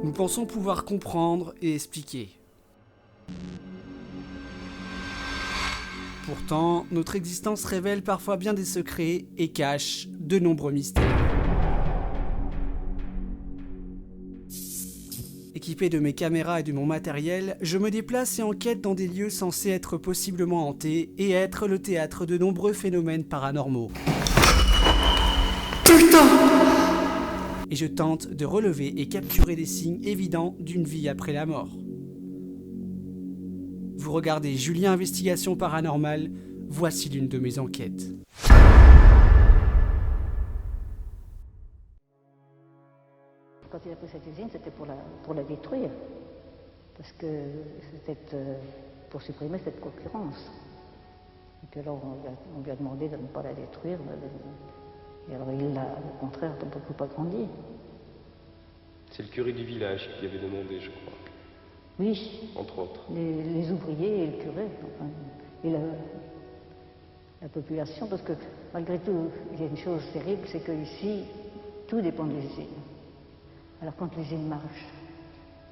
Nous pensons pouvoir comprendre et expliquer. Pourtant, notre existence révèle parfois bien des secrets et cache de nombreux mystères. Équipé de mes caméras et de mon matériel, je me déplace et enquête dans des lieux censés être possiblement hantés et être le théâtre de nombreux phénomènes paranormaux. Tout le temps! Et je tente de relever et capturer des signes évidents d'une vie après la mort. Vous regardez Julien Investigation Paranormale, voici l'une de mes enquêtes. Quand il a pris cette usine, c'était pour la détruire, parce que c'était pour supprimer cette concurrence. Et puis alors on lui a demandé de ne pas la détruire, et alors il a au contraire beaucoup pas grandi. C'est le curé du village qui avait demandé, je crois. Oui, entre autres. Les ouvriers et le curé, enfin, et la population, parce que malgré tout, il y a une chose terrible, c'est qu'ici, tout dépend de l'usine. Alors quand l'usine marche,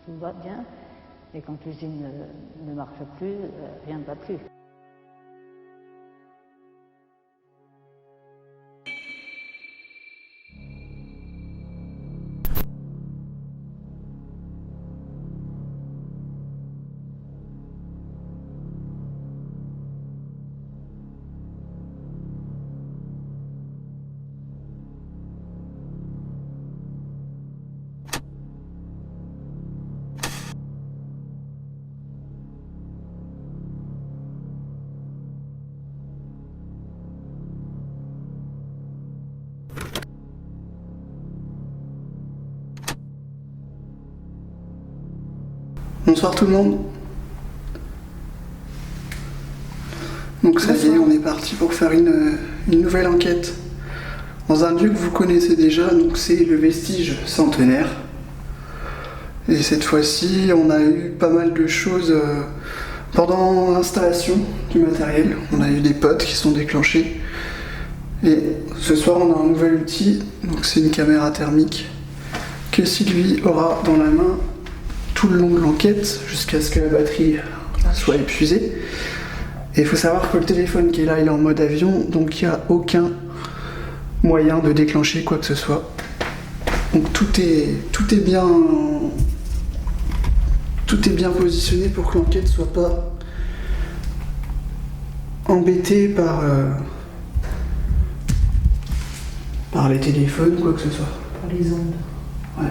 tout va bien, et quand l'usine ne marche plus, rien ne va plus. Bonsoir tout le monde. Donc ça y est, on est parti pour faire une nouvelle enquête dans un lieu que vous connaissez déjà, donc c'est le Vestige Centenaire. Et cette fois-ci, on a eu pas mal de choses pendant l'installation du matériel. On a eu des potes qui sont déclenchés. Et ce soir, on a un nouvel outil, donc c'est une caméra thermique que Sylvie aura dans la main tout le long de l'enquête jusqu'à ce que la batterie soit épuisée. Et il faut savoir que le téléphone qui est là, il est en mode avion, donc il n'y a aucun moyen de déclencher quoi que ce soit. Donc tout est bien positionné pour que l'enquête soit pas embêtée par les téléphones, quoi que ce soit. Par les ondes. Ouais.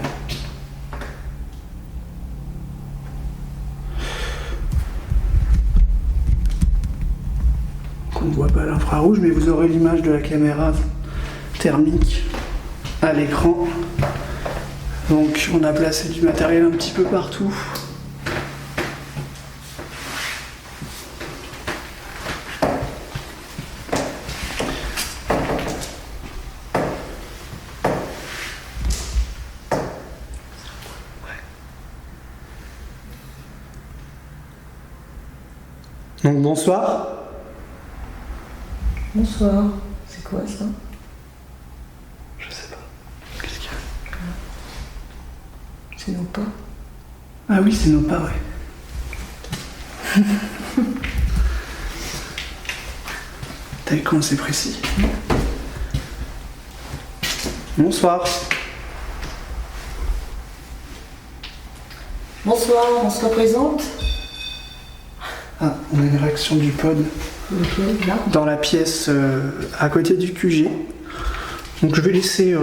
On ne voit pas l'infrarouge, mais vous aurez l'image de la caméra thermique à l'écran. Donc on a placé du matériel un petit peu partout. Donc bonsoir. Bonsoir. C'est quoi ça? Je sais pas. Qu'est-ce qu'il y a? C'est nos pas. Ah oui, c'est nos pas, ouais. T'as vu comment c'est précis? Bonsoir. Bonsoir, on se représente? Ah, on a une réaction du pod. Lequel, là? Dans la pièce à côté du QG. Donc je vais laisser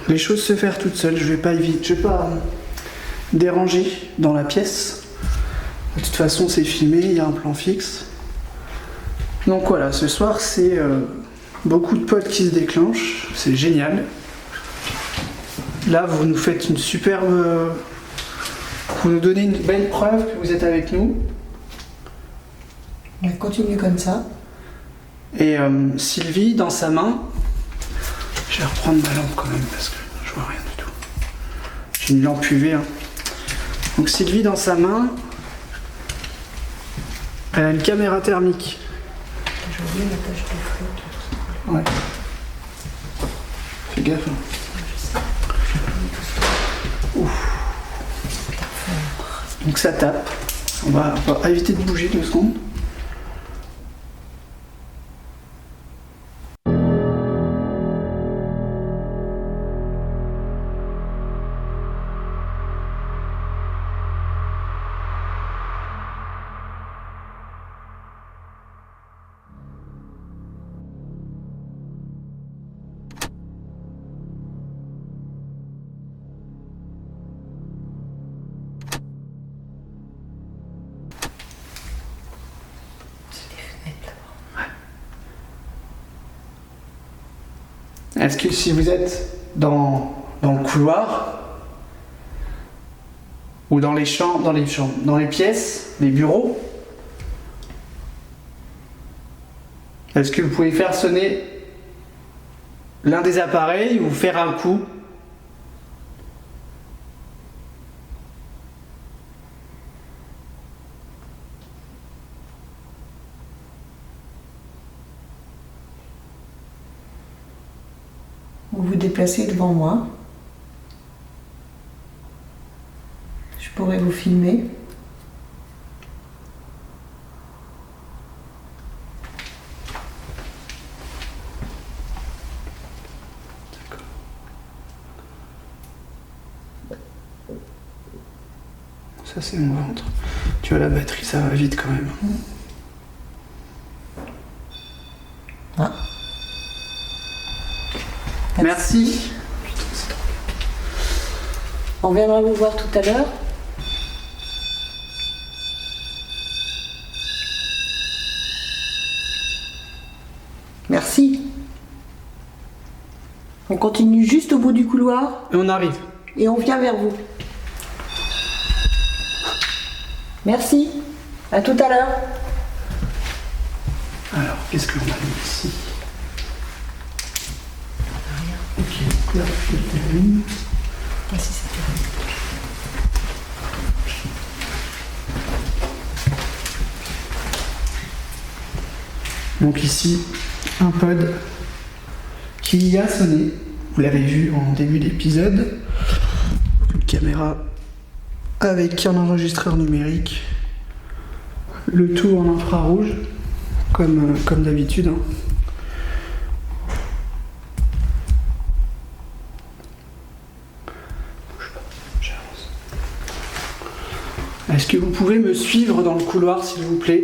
les choses se faire toutes seules. Je vais pas déranger dans la pièce. De toute façon c'est filmé, il y a un plan fixe. Donc voilà, ce soir c'est beaucoup de pods qui se déclenchent. C'est génial. Là vous nous faites une superbe... vous nous donnez une belle preuve que vous êtes avec nous. On va continuer comme ça. Et Sylvie, dans sa main, je vais reprendre ma lampe quand même parce que je vois rien du tout. J'ai une lampe UV. Hein. Donc Sylvie, dans sa main, elle a une caméra thermique. Je vois bien la tache de flotte. Ouais. Fais gaffe. Hein. Ouf. Donc ça tape. On va éviter de bouger 2 secondes. Est-ce que si vous êtes dans le couloir ou dans les chambres, dans les pièces, les bureaux, est-ce que vous pouvez faire sonner l'un des appareils ou faire un coup? Vous vous déplacez devant moi. Je pourrais vous filmer. Ça c'est mon ventre. Tu vois la batterie, ça va vite quand même. Ah. Merci. On viendra vous voir tout à l'heure. Merci. On continue juste au bout du couloir Et on arrive. et on vient vers vous. Merci. À tout à l'heure. Alors, qu'est-ce qu'on a mis ici? Ok, là, je termine. Ah, si, c'est terrible. Donc ici, un pod qui a sonné. Vous l'avez vu en début d'épisode. Une caméra avec un enregistreur numérique. Le tout en infrarouge, comme d'habitude. Hein. J'avance. Est-ce que vous pouvez me suivre dans le couloir, s'il vous plaît?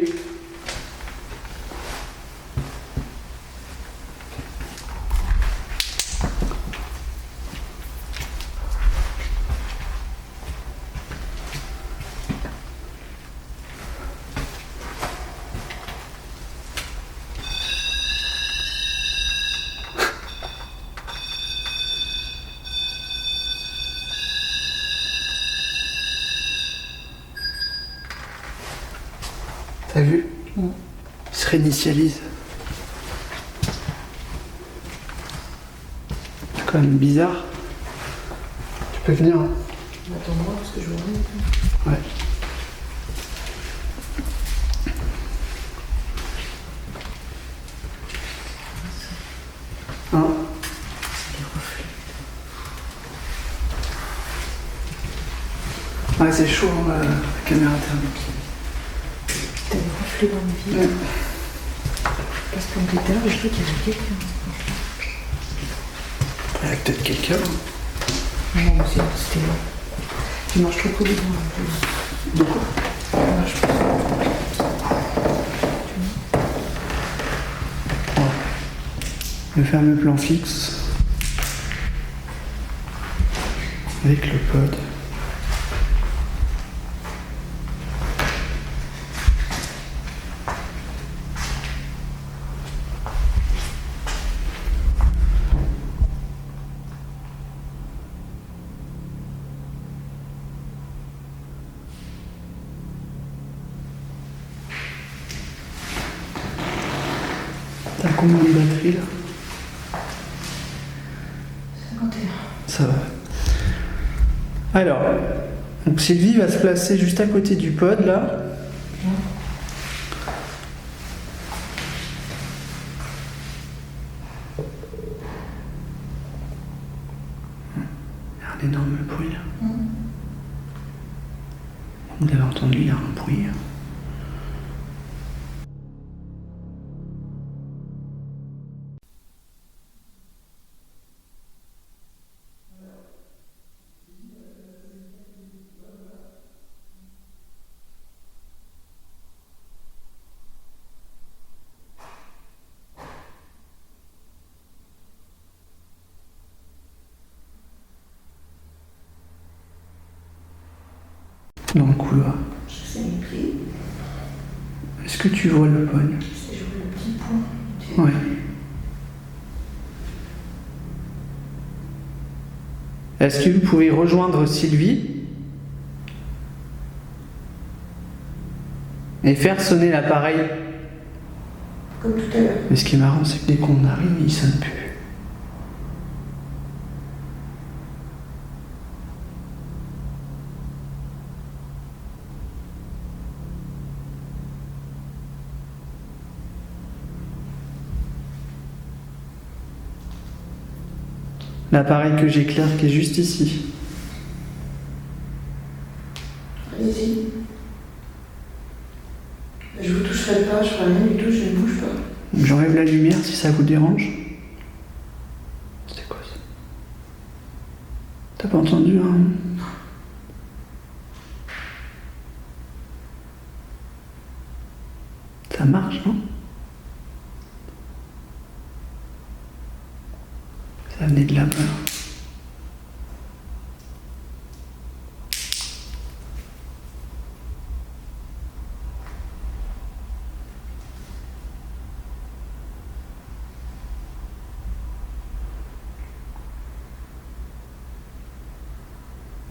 T'as vu? Il se réinitialise. C'est quand même bizarre. Tu peux venir. Hein. Attends-moi parce que je vois rien. Ouais. Hein? Ouais, c'est chaud hein, la caméra thermique. T'as des reflets dans le vide. Ouais. Parce qu'on était là, je crois qu'il y avait quelqu'un. Il y a peut-être quelqu'un. Hein. Non, mais c'était là. Tu marches trop cool devant. De quoi? Le fameux plan fixe avec le pod. T'as combien de batterie là? 51. Ça va. Alors, donc Sylvie va se placer juste à côté du pod là. Il y a un énorme bruit là. Vous l'avez entendu, il y a un bruit. Dans le couloir. Je sais mes pieds. Est-ce que tu vois le pogne? Je vois le petit point. Ouais. Est-ce que vous pouvez rejoindre Sylvie et faire sonner l'appareil? Comme tout à l'heure. Mais ce qui est marrant, c'est que dès qu'on arrive, il sonne plus. L'appareil que j'éclaire qui est juste ici. Allez-y. Je vous toucherai pas, je ferai rien du tout, je ne bouge pas. Donc j'enlève la lumière si ça vous dérange. C'était quoi ça? T'as pas entendu hein? Ça marche, non? Ça venait de là-bas.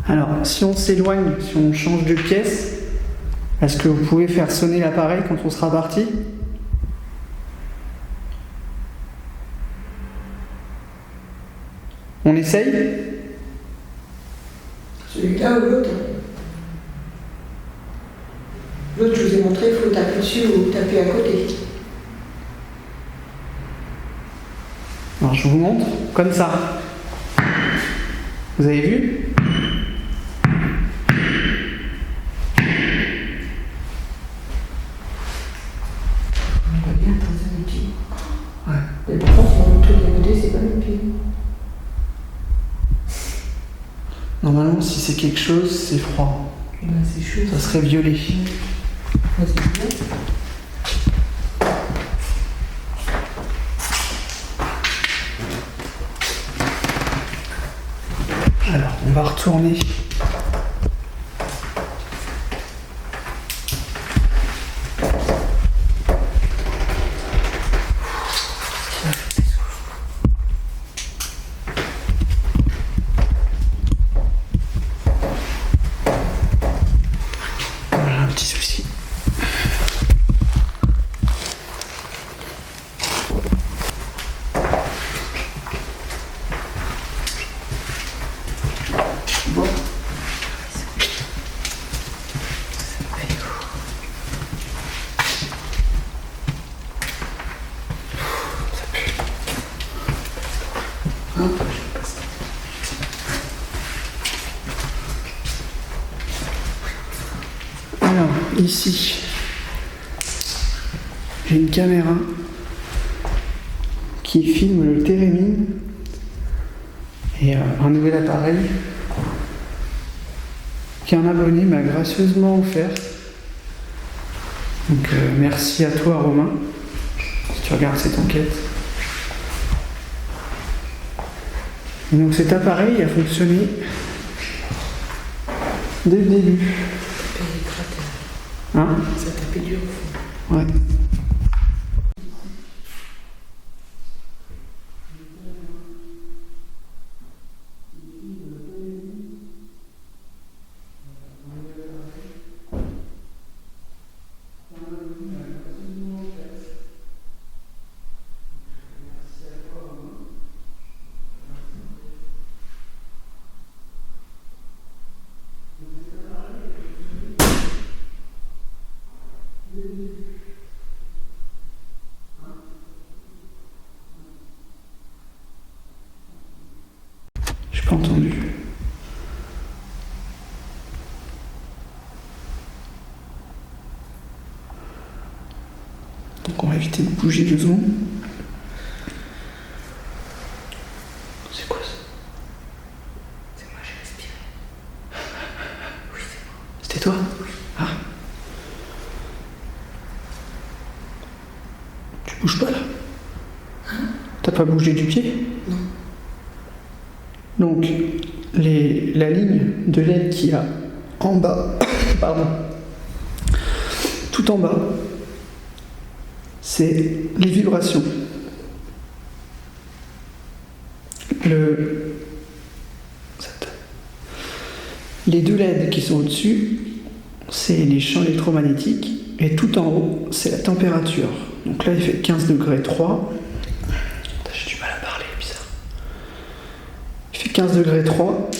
Alors, si on s'éloigne, si on change de pièce, est-ce que vous pouvez faire sonner l'appareil quand on sera parti? On essaye? Celui-là ou l'autre? L'autre, je vous ai montré, il faut taper dessus ou taper à côté. Alors je vous montre, comme ça. Vous avez vu? On voit bien dans un pied. Ouais. Et pourtant, si on tourne à côté, c'est pas le pied. Normalement, si c'est quelque chose, c'est froid. Ben, c'est chaud. Ça serait violet. C'est bien. Alors, on va retourner. Voilà un petit souci. Bon. Hop. Alors, ici, j'ai une caméra qui filme le térémine et un nouvel appareil qu'un abonné m'a gracieusement offert. Donc merci à toi Romain, si tu regardes cette enquête. Et donc cet appareil a fonctionné dès le début. Hein? Ça tapait dur au fond. Ouais. J'ai pas entendu. arrêter de bouger 2 secondes. C'est quoi ça? C'est moi, j'ai respiré. Oui, c'est moi. C'était toi? Ah. Tu bouges pas là? T'as pas bougé du pied? Non. Donc, la ligne de LED qu'il y a en bas, pardon, tout en bas, c'est les vibrations. Les 2 LED qui sont au-dessus, c'est les champs électromagnétiques, et tout en haut, c'est la température. Donc là, il fait 15 degrés 3. J'ai du mal à parler, bizarre. Il fait 15 degrés 3.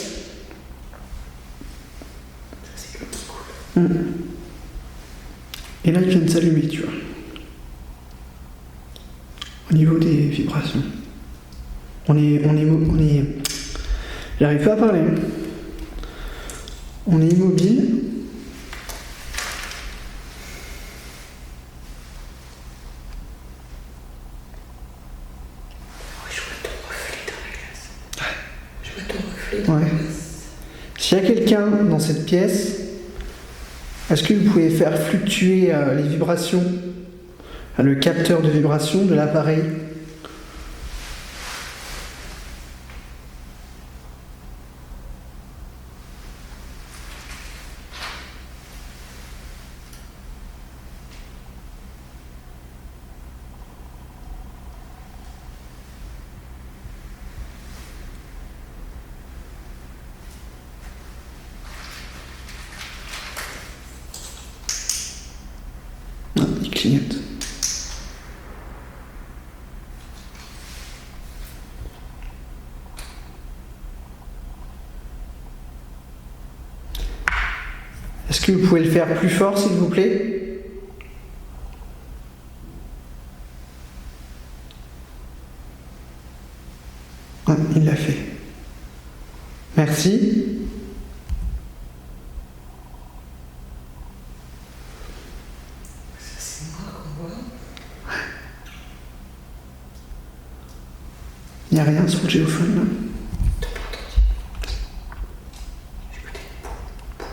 Ça, c'est l'eau qui coule. Et là, il vient de s'allumer, tu vois. Au niveau des vibrations. J'arrive pas à parler. On est immobile. Oui, je vois ton reflet dans la glace. Je vois ton reflet dans Ouais. la glace. S'il y a quelqu'un dans cette pièce, est-ce que vous pouvez faire fluctuer les vibrations, le capteur de vibration de l'appareil? Ah, il clignote. Est-ce que vous pouvez le faire plus fort, s'il vous plaît? Ah, il l'a fait. Merci. Ça, c'est moi qu'on voit. Il n'y a rien sur le géophone là. T'as pas entendu? J'écoutais une poule.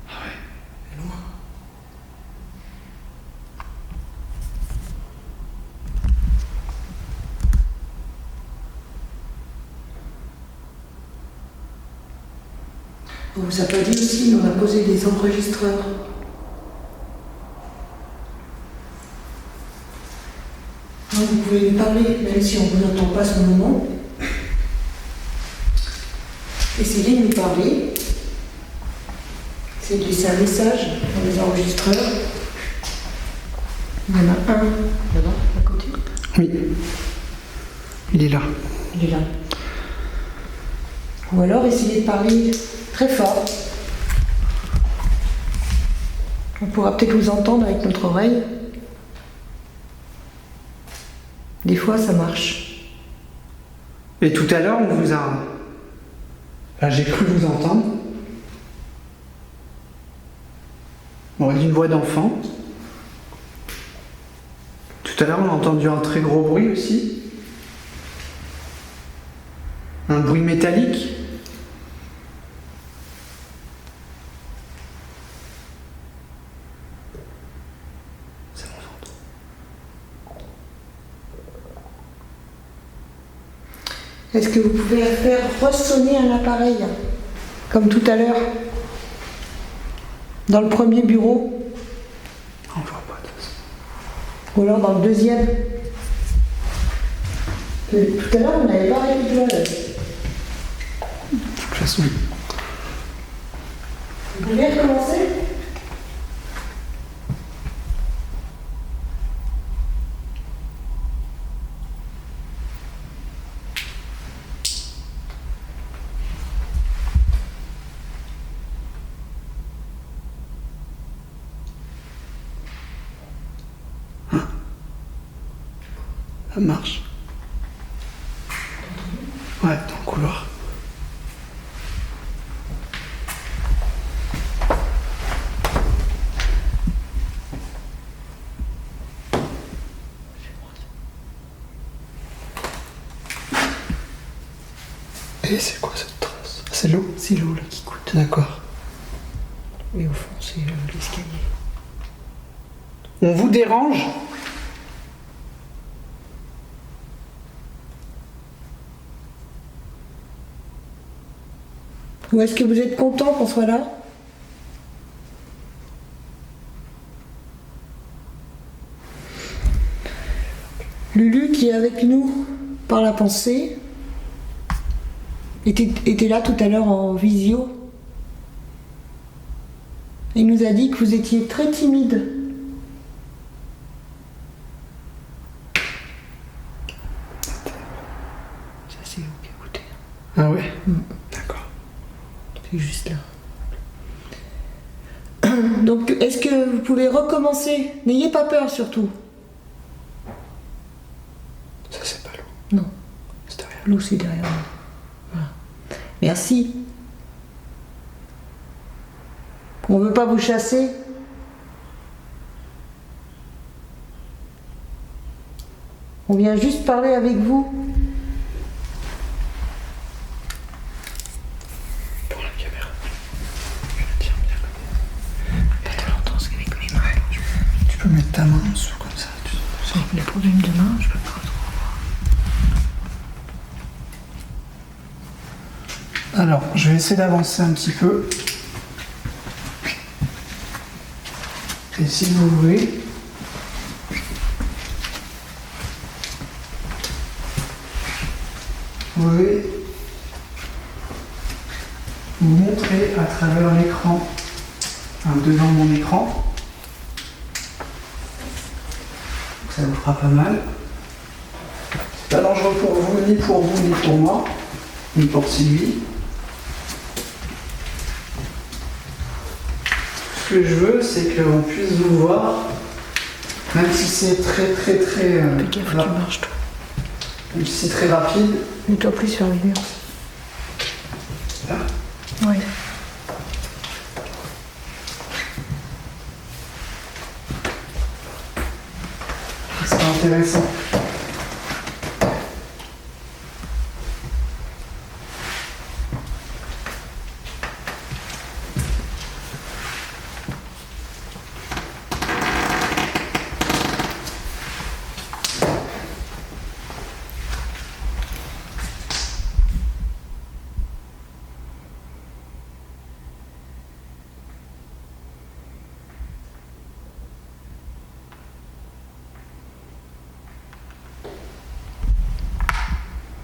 Ah ouais. Mais loin. On vous a pas dit aussi, mais on a posé des enregistreurs. Donc vous pouvez lui parler, même si on ne vous entend pas à ce moment. Essayez de lui parler. Essayez de laisser un message dans les enregistreurs. Il y en a un là-bas, à côté. Oui. Il est là. Il est là. Ou alors essayez de parler très fort. On pourra peut-être vous entendre avec notre oreille. Des fois, ça marche. Et tout à l'heure, on vous a... Enfin, j'ai cru vous entendre. Bon, une voix d'enfant. Tout à l'heure, on a entendu un très gros bruit aussi. Un bruit métallique. C'est mon ventre. Est-ce que vous pouvez faire ressonner un appareil, comme tout à l'heure, dans le premier bureau, On voit pas de toute façon. ou alors dans le deuxième? Tout à l'heure, on n'avait pas arrêté de jouer. De toute façon. Vous pouvez recommencer? Ça marche. Ouais, dans le couloir. Et c'est quoi cette trace? C'est l'eau? C'est l'eau là qui coûte. D'accord. Et au fond, c'est l'escalier. On vous dérange? Ou est-ce que vous êtes content qu'on soit là? Lulu, qui est avec nous par la pensée, était là tout à l'heure en visio. Il nous a dit que vous étiez très timide. Ça, c'est vous qui écoutez. Ah ouais. D'accord. C'est juste là. Donc, est-ce que vous pouvez recommencer? N'ayez pas peur, surtout. Ça, c'est pas l'eau. Non, C'est derrière. l'eau, c'est derrière nous. Voilà. Merci. On ne veut pas vous chasser. On vient juste parler avec vous. Pour la caméra. Je la tiens bien. Pas trop longtemps, c'est avec mes mains. Tu peux mettre ta main en dessous comme ça. Avec les problèmes de main, je peux pas trop. Alors, je vais essayer d'avancer un petit peu. Et si vous voulez, vous pouvez vous montrer à travers l'écran, devant mon écran. Ça vous fera pas mal. C'est pas dangereux pour vous, ni pour moi, ni pour Sylvie. Ce que je veux, c'est qu'on puisse vous voir, même si c'est très Fais gaffe, tu marches, toi. même si c'est très rapide. Mets-toi plus sur les murs. Là. Oui. C'est intéressant.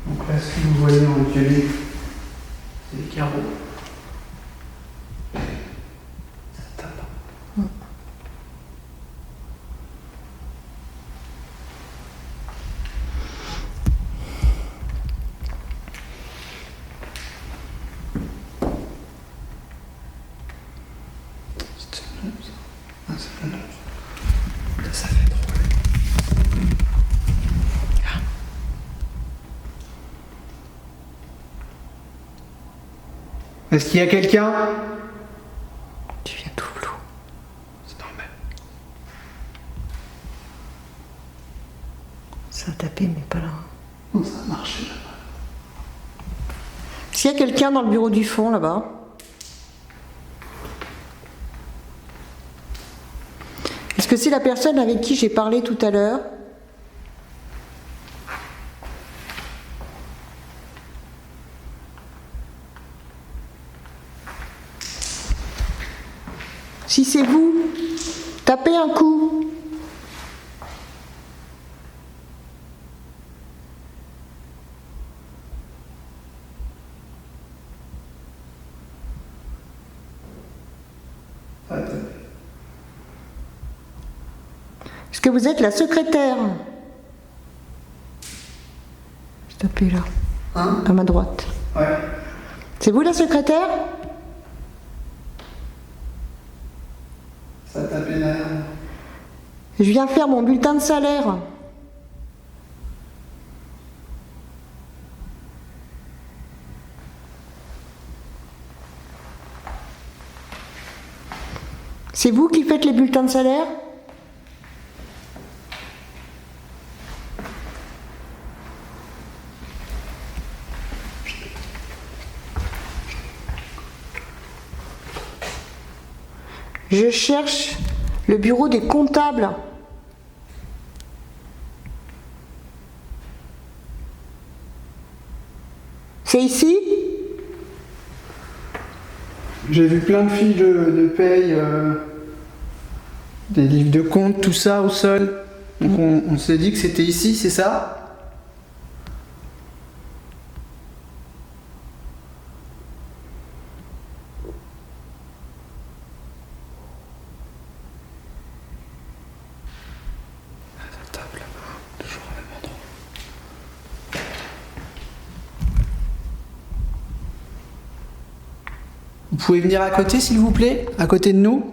Donc là, ce que vous voyez en violet, c'est les carreaux. Ça tape. C'est bon, ça. Ah, c'est bon. Ça fait drôle. Est-ce qu'il y a quelqu'un? Tu viens tout flou. C'est normal. Ça a tapé, mais pas là. Non, ça a marché là-bas. S'il y a quelqu'un dans le bureau du fond, là-bas. Est-ce que c'est la personne avec qui j'ai parlé tout à l'heure? Si c'est vous, tapez un coup. Est-ce que vous êtes la secrétaire? Je tapais là, Hein? à ma droite. Ouais. C'est vous la secrétaire? Ça a tapé derrière. Je viens faire mon bulletin de salaire. C'est vous qui faites les bulletins de salaire? Je cherche le bureau des comptables. C'est ici? J'ai vu plein de fiches de paye, des livres de compte, tout ça au sol. Donc on s'est dit que c'était ici, c'est ça? La table, toujours au même endroit. Vous pouvez venir à côté, s'il vous plaît? À côté de nous?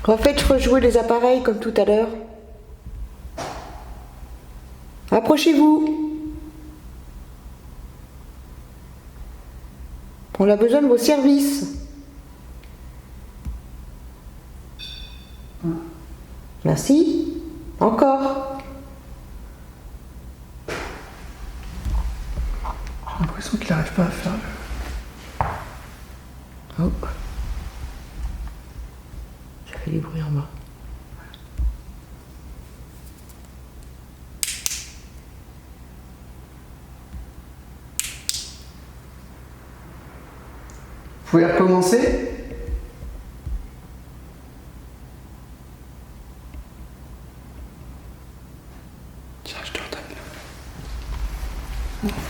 Refaites rejouer les appareils comme tout à l'heure. Approchez-vous. On a besoin de vos services. Merci. Encore. J'ai l'impression qu'il n'arrive pas à faire le... Oh. Ça fait des bruits en bas. Vous pouvez recommencer? Tiens, je te redonne.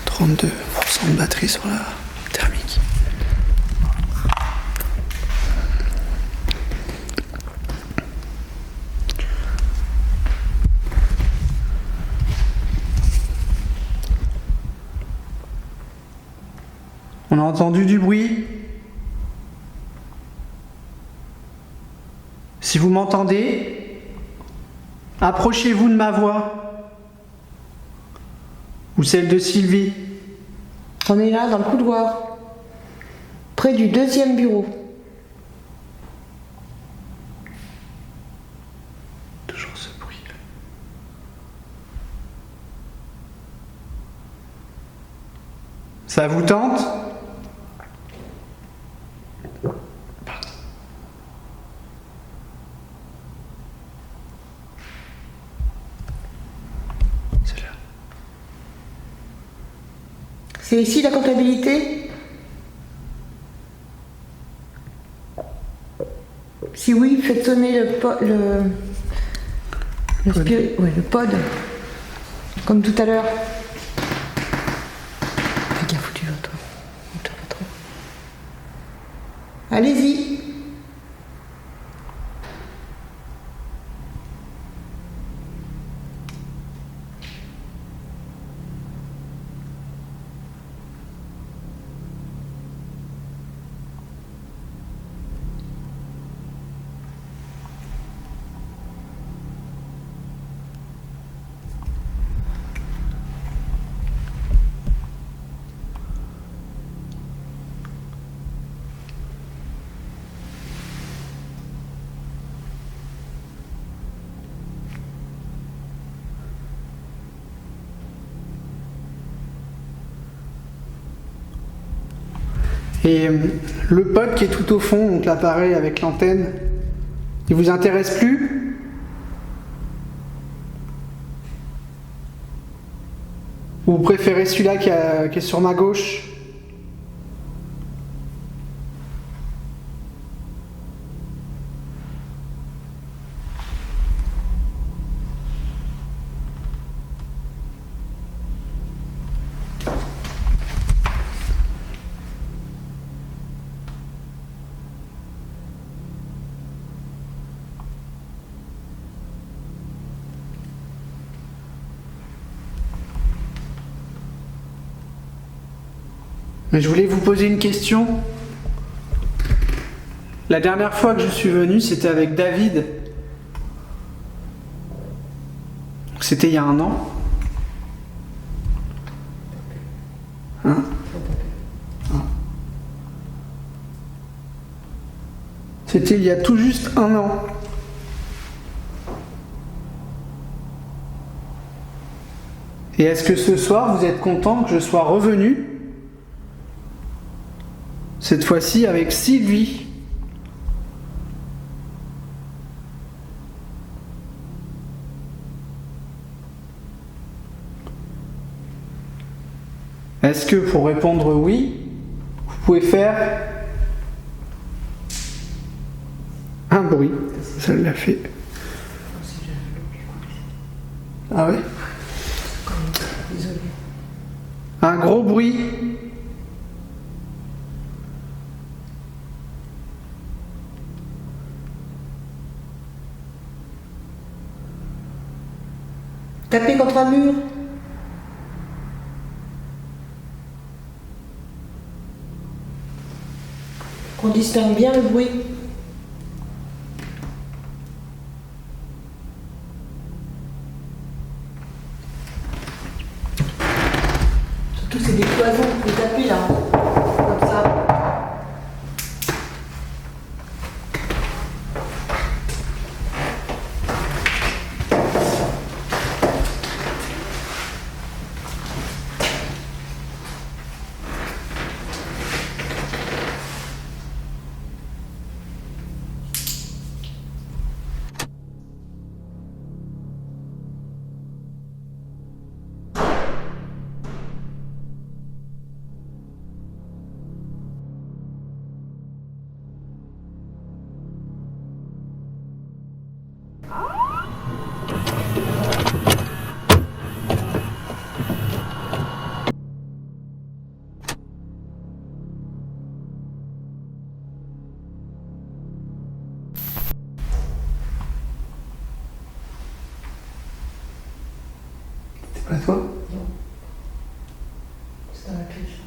32% de batterie sur la thermique. On a entendu du bruit. Si vous m'entendez, approchez-vous de ma voix. Ou celle de Sylvie. On est là, dans le couloir. Près du deuxième bureau. Toujours ce bruit. Ça vous tente? C'est là. C'est ici la comptabilité? Si oui, faites sonner le pod. Le pod. Comme tout à l'heure. Fais gaffe où tu vas, toi. Où tu vas trop. Allez-y. Et le pod qui est tout au fond, donc l'appareil avec l'antenne, il vous intéresse plus? Ou vous préférez celui-là qui est sur ma gauche? Mais je voulais vous poser une question. La dernière fois que je suis venu, c'était avec David. C'était il y a 1 an. Hein? C'était il y a tout juste 1 an. Et est-ce que ce soir, vous êtes content que je sois revenu? Cette fois-ci avec Sylvie. Est-ce que pour répondre oui, vous pouvez faire un bruit? Ça l'a fait. Ah ouais? Désolé. Un gros bruit. Taper contre un mur. Qu'on distingue bien le bruit. Surtout c'est des cloisons, vous tapez là, comme ça. C'est pas toi? Non. C'est dans la cage.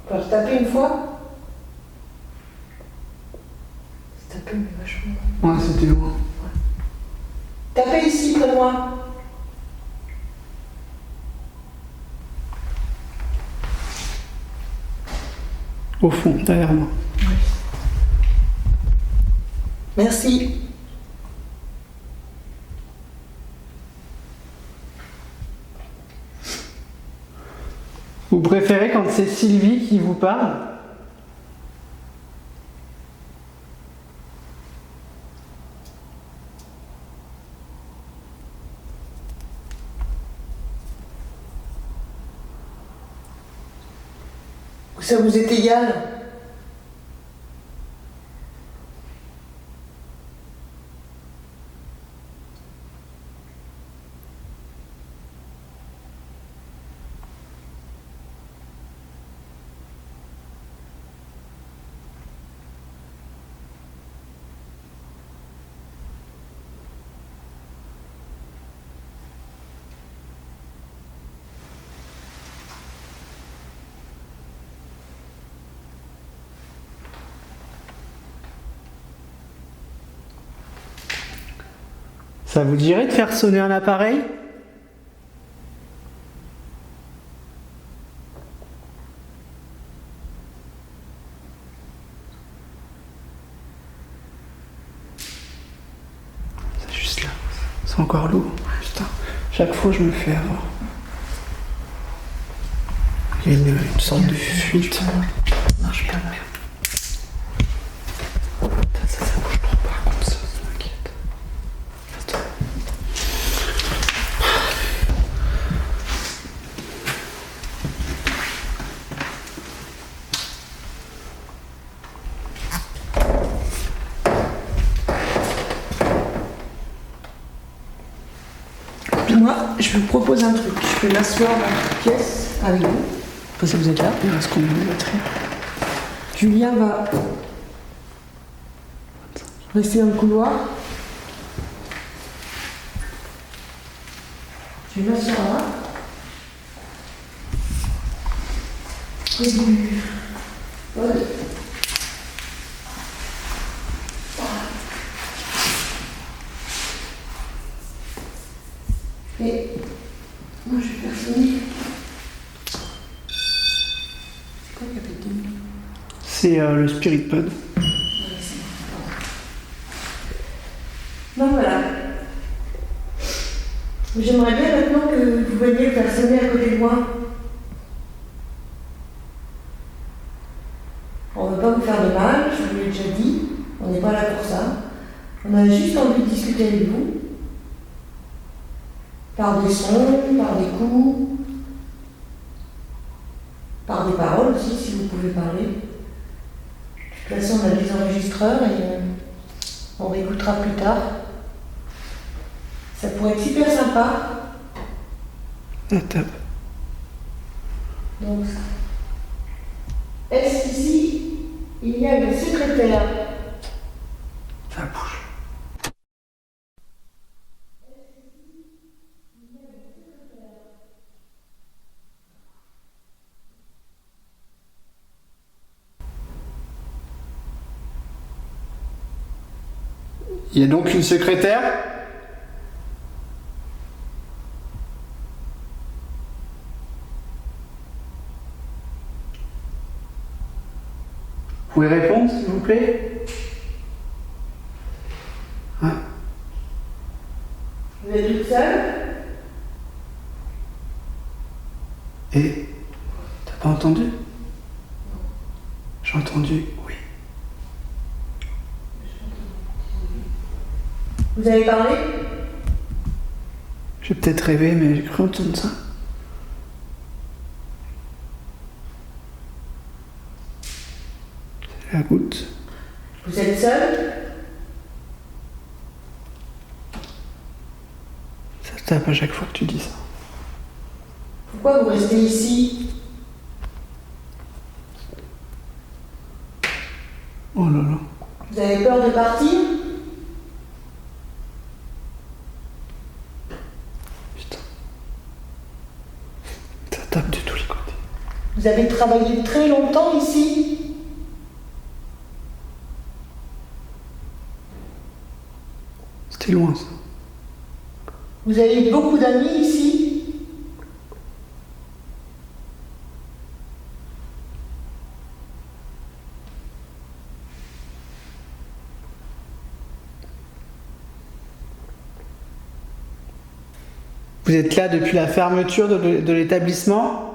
Enfin, je tapais une fois. Je tapais mais vachement. Ouais, c'était loin. Tapez ici près de moi. Au fond, derrière moi. Merci. Vous préférez quand c'est Sylvie qui vous parle? Ou ça vous est égal? Ça vous dirait de faire sonner un appareil? C'est juste là. C'est encore lourd. Putain. Chaque fois, je me fais avoir. Il y a une sorte de fuite. Marche pas. Ça bouge trop par contre, ça m'inquiète. Attends. Moi, je vous propose un truc. Je peux m'asseoir dans la pièce avec vous. Parce que vous êtes là. Il reste combien de batterie? Julien va rester dans le couloir. Je vais m'asseoir là. Voilà. Et moi je vais faire sonner. C'est quoi qui a pété? C'est le Spirit Pod. Donc voilà. J'aimerais bien maintenant que vous veniez faire sonner à côté de moi. On ne veut pas vous faire de mal, je vous l'ai déjà dit, on n'est pas là pour ça. On a juste envie de discuter avec vous, par des sons, par des coups, par des paroles aussi, si vous pouvez parler. De toute façon, on a des enregistreurs et on réécoutera plus tard. Ça pourrait être super sympa. Ah, top. Donc, est-ce qu'ici, il y a une secrétaire? Ça bouge. Il y a donc une secrétaire? Vous pouvez répondre, s'il vous plaît? Ouais. Vous êtes toute seule? Et t'as pas entendu? J'ai entendu, oui. Vous avez parlé? J'ai peut-être rêvé, mais j'ai cru entendre ça. C'est la goutte. Vous êtes seule? Ça se tape à chaque fois que tu dis ça. Pourquoi vous restez ici? Oh là là. Vous avez peur de partir? Putain. Ça tape de tous les côtés. Vous avez travaillé très longtemps ici? C'était loin, ça. Vous avez beaucoup d'amis ici? Vous êtes là depuis la fermeture de l'établissement?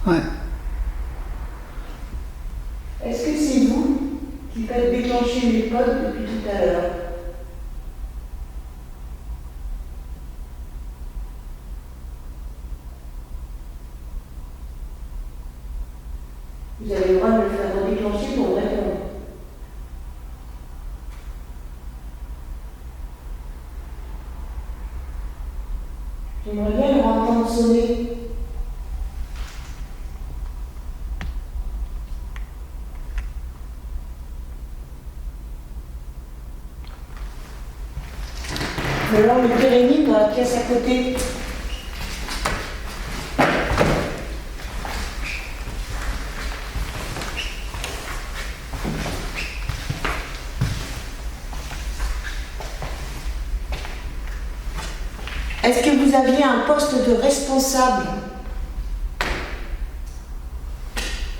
Ouais. Est-ce que c'est vous qui faites déclencher les potes depuis tout à l'heure? Vous avez le droit de le faire déclencher pour répondre. J'aimerais bien le entendre sonner. Je vais le Pérénine dans la pièce à côté. Est-ce que vous aviez un poste de responsable?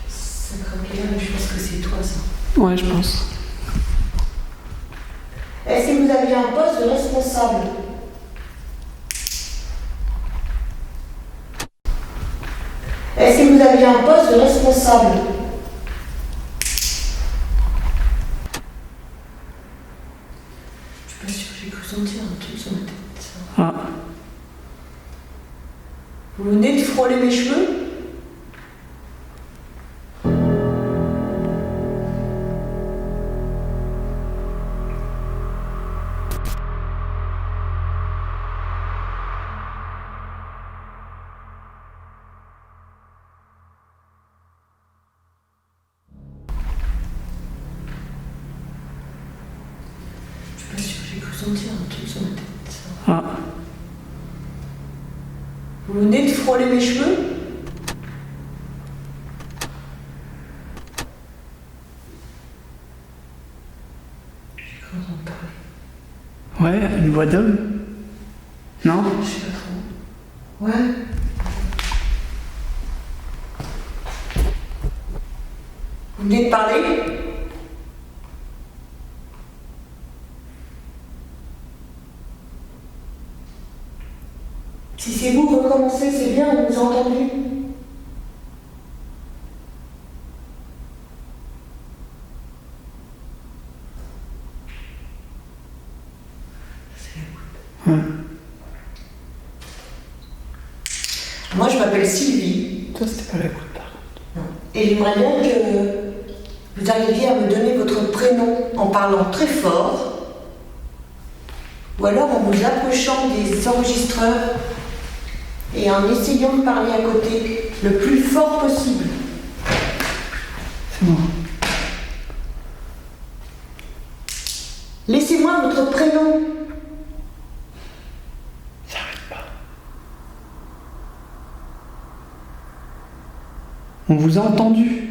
Ça craque bien, mais je pense que c'est toi ça. Ouais, je pense. Est-ce que vous aviez un poste de responsable? Est-ce que vous aviez un poste de responsable? Je suis pas sûre, j'ai cru sentir un truc sur ma tête. Ah. Vous venez de frôler mes cheveux? Je suis pas sûre, j'ai cru sentir un truc sur ma tête. Ah. Vous venez de frôler mes cheveux? J'ai cru entendre parler. Ouais, une voix d'homme? Non? Je sais pas trop. Ouais. Vous venez de parler? Si c'est vous, recommencez, c'est bien, on vous a entendu. Ouais. Moi, je m'appelle Sylvie. Toi, c'était pas l'écoute, par contre. Et j'aimerais bien que vous arriviez à me donner votre prénom en parlant très fort, ou alors en vous approchant des enregistreurs et en essayant de parler à côté le plus fort possible. C'est moi. Laissez-moi votre prénom. Ça arrête pas. On vous a entendu.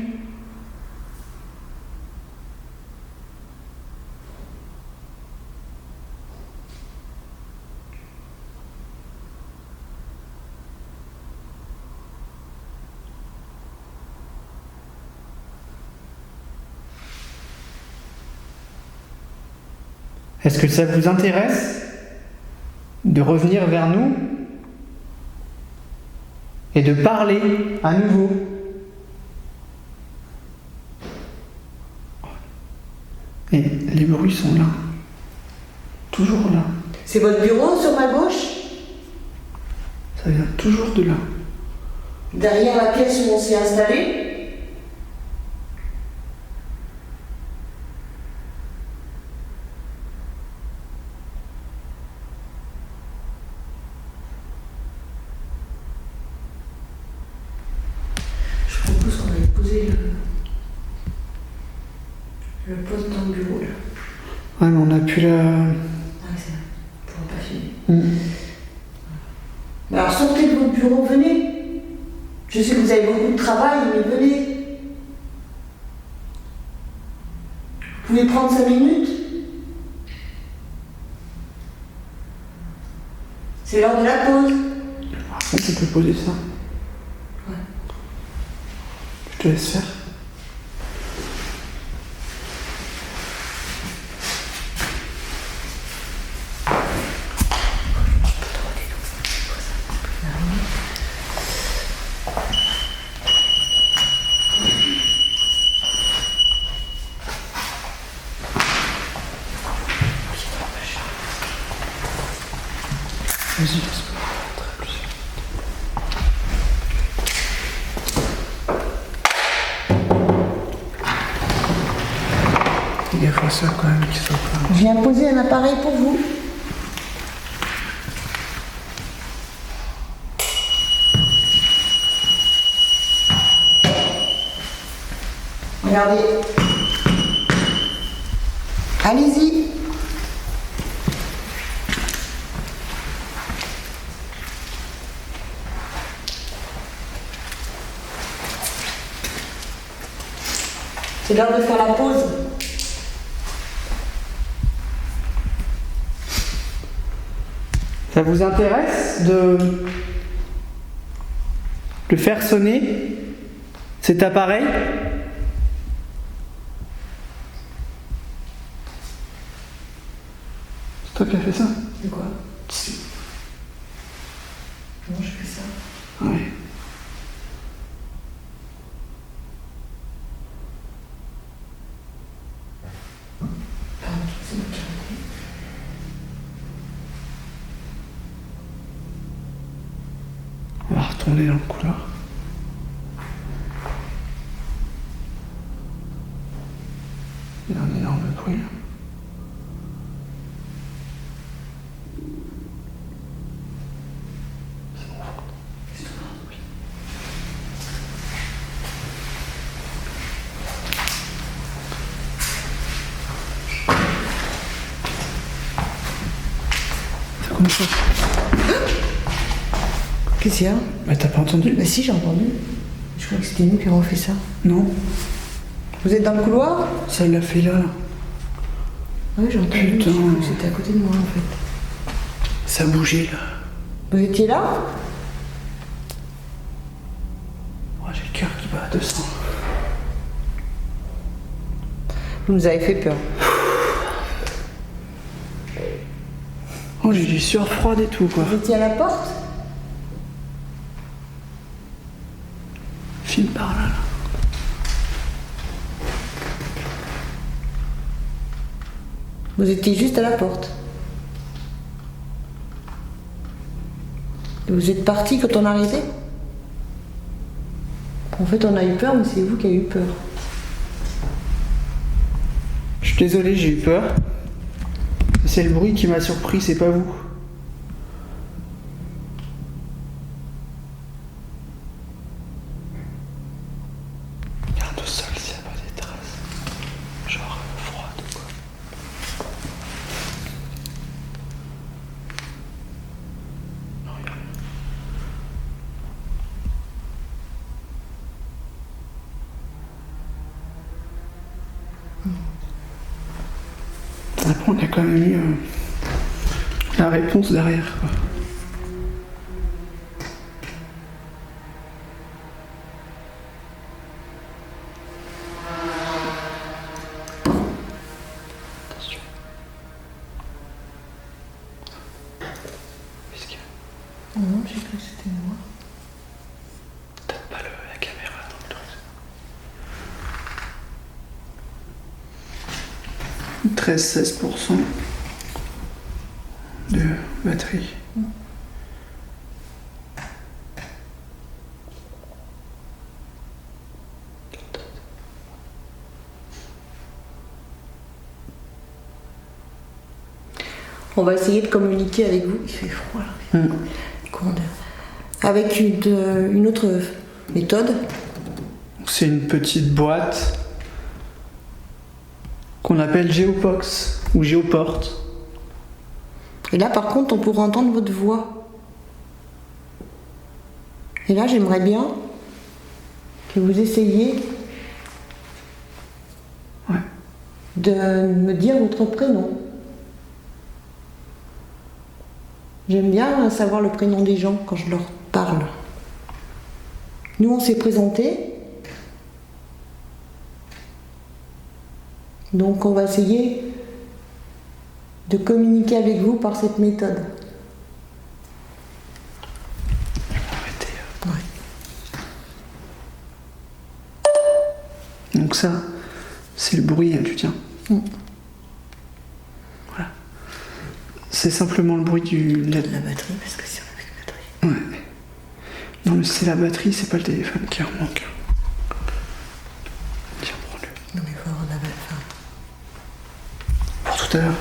Est-ce que ça vous intéresse de revenir vers nous et de parler à nouveau? Et les bruits sont là. Toujours là. C'est votre bureau sur ma gauche? Ça vient toujours de là. Derrière la pièce où on s'est installé? Je propose qu'on aille poser le poste dans le bureau là. Ouais, mais on a pu la... Ah, c'est vrai. On pourra pas filmer. Mm. Alors sortez de votre bureau, venez. Je sais que vous avez beaucoup de travail, mais venez. Vous pouvez prendre 5 minutes? C'est l'heure de la pause. Par contre, on peut poser ça. Ouais. Je te laisse faire. Vas-y, laisse-moi rentrer plus. Fais gaffe à ça quand même, qu'il soit pas... Je viens poser un appareil pour vous. Regardez. Allez-y. C'est l'heure de faire la pause. Ça vous intéresse de faire sonner cet appareil? C'est toi qui as fait ça? C'est quoi? Comment je fais ça? Ouais. Pardon, c'est moi qui ai arrêté. On va retourner dans le couloir. Il y a un énorme bruit là. C'est bon, faut- oui. C'est comme ça. Qu'est-ce qu'il y a? Mais t'as pas entendu? Bah si, j'ai entendu. Je crois que c'était nous qui avons fait ça. Non, Vous êtes dans le couloir? ça l'a fait là. Oui, j'ai entendu. Putain. J'ai cru que c'était à côté de moi en fait. Ça a bougé là. Vous étiez là? Oh, j'ai le cœur qui bat à 200. Vous nous avez fait peur. Oh, j'ai du sueur froide et tout quoi. Vous étiez à la porte? filme par là. Vous étiez juste à la porte. Et vous êtes parti quand on arrivait? En fait, on a eu peur, mais c'est vous qui avez eu peur. Je suis désolé, j'ai eu peur. C'est le bruit qui m'a surpris, c'est pas vous. Regarde au sol s'il n'y a pas des traces. Genre froides ou quoi. Non, y a rien. Après, on a quand même eu la réponse derrière, quoi. Attention. Qu'est-ce qu'il y a? Non, j'ai cru que c'était moi. Peut-être pas la caméra dans le truc. 13-16% de batterie. On va essayer de communiquer avec vous. Il fait froid là. Courant d'air. Avec une autre méthode. C'est une petite boîte qu'on appelle Geopox ou Geoporte. Et là, par contre, on pourra entendre votre voix. Et là, j'aimerais bien que vous essayiez de me dire votre prénom. J'aime bien savoir le prénom des gens quand je leur parle. Nous, on s'est présentés. Donc, on va essayer de communiquer avec vous par cette méthode. Arrêtez. Ouais. Donc ça, c'est le bruit du tien. Voilà. C'est simplement le bruit du LED. La batterie, parce que c'est avec la batterie. Ouais. Non mais c'est la batterie, c'est pas le téléphone qui en manque. Tiens, prends-le. Non, mais il faut avoir de la batterie. Pour tout à l'heure.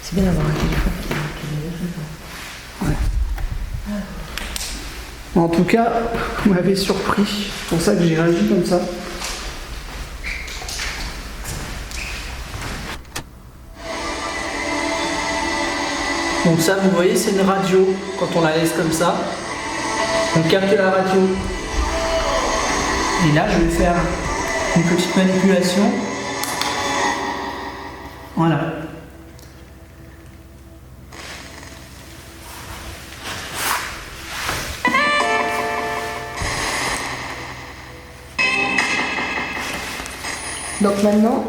C'est bien d'avoir un téléphone qui En tout cas, vous m'avez surpris. C'est pour ça que j'ai réagi comme ça. Donc ça, vous voyez, c'est une radio. Quand on la laisse comme ça, on capte la radio. Et là, je vais faire une petite manipulation. Voilà. Donc maintenant,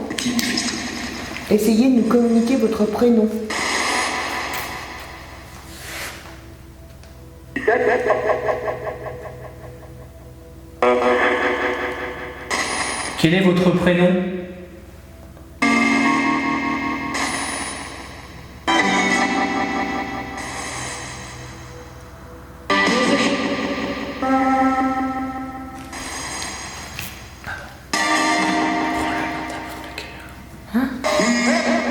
essayez de nous communiquer votre prénom. Quel est votre prénom ?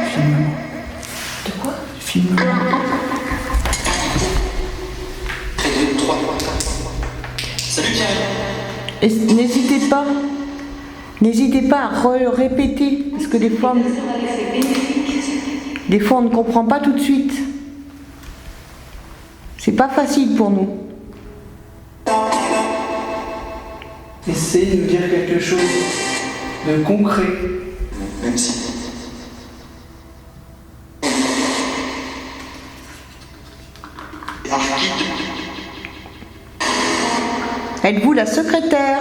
Filme-moi. De quoi? Filme-moi. Et n'hésitez pas à répéter, parce que des fois on ne comprend pas tout de suite. C'est pas facile pour nous. Essayez de dire quelque chose de concret. Même si. Êtes-vous la secrétaire?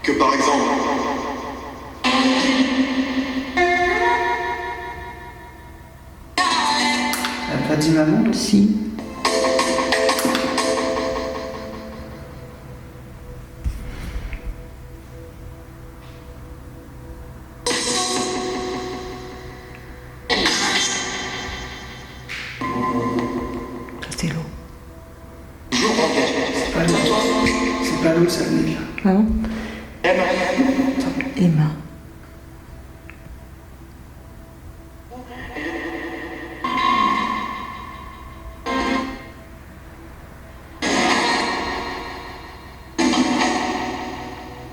Que par exemple. Là, l'autre, ça venait bien. Ah bon? Emma.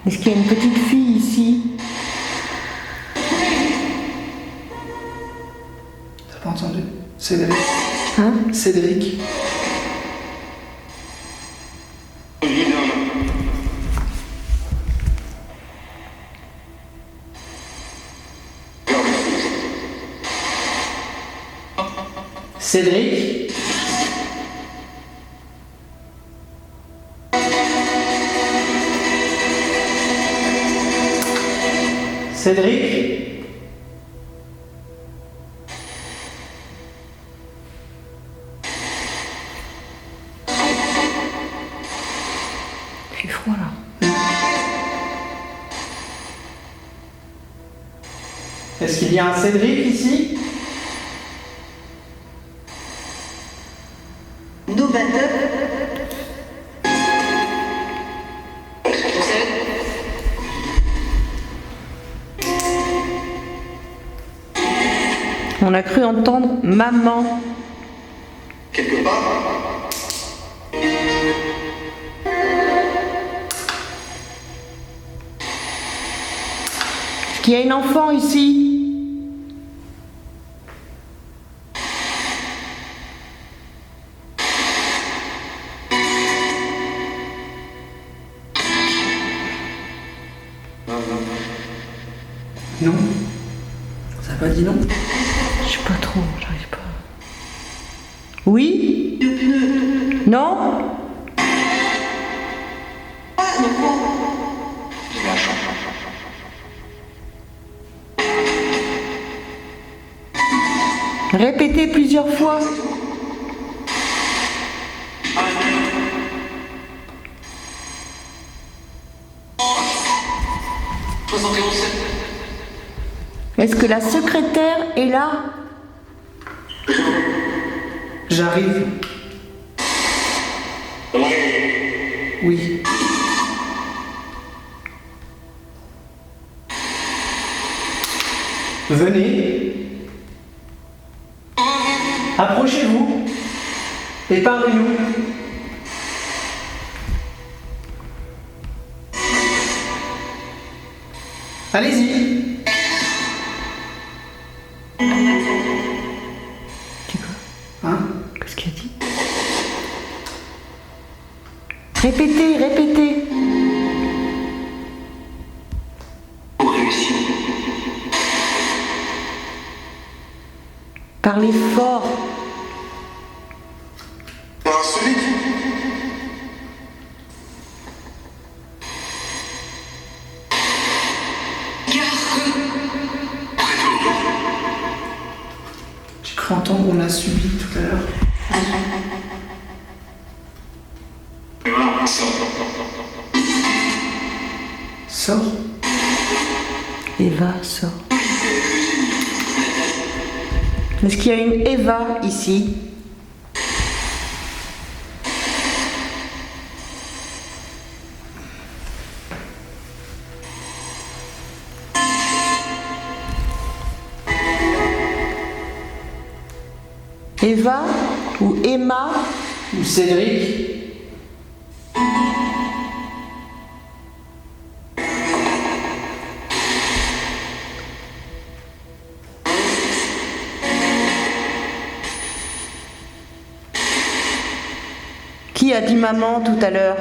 Est-ce qu'il y a une petite fille ici? T'as pas entendu? Cédric. Hein? Cédric. Cédric. Cédric. Il fait froid là. Est-ce qu'il y a un Cédric ici? On a cru entendre maman. Quelque part. Est-ce qu'il y a une enfant ici? Non. Ça n'a pas dit non? Je sais pas trop, j'arrive pas. Oui? Non? Répétez plusieurs fois. Est-ce que la secrétaire est là? J'arrive. Oui. Venez. Approchez-vous. Et parlez-nous. Allez-y. C'est quoi? Hein? Qu'est-ce qu'il a dit? Répétez, répétez. Pour réussir. Parlez fort. Insolite. J'ai cru entendre qu'on l'a subi tout à l'heure. Sors. Eva sort. Est-ce qu'il y a une Eva ici? Eva ou Emma? Ou Cédric. Qui a dit maman tout à l'heure?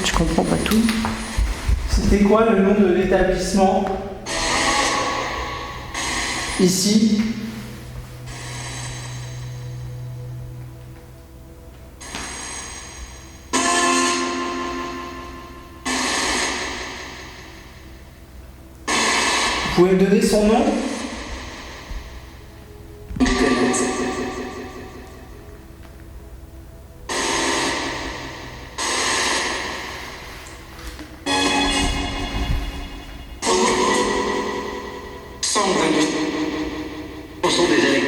Je comprends pas tout. C'était quoi le nom de l'établissement? Ici. Vous pouvez me donner son nom? Centre d'industrie. Au son des années.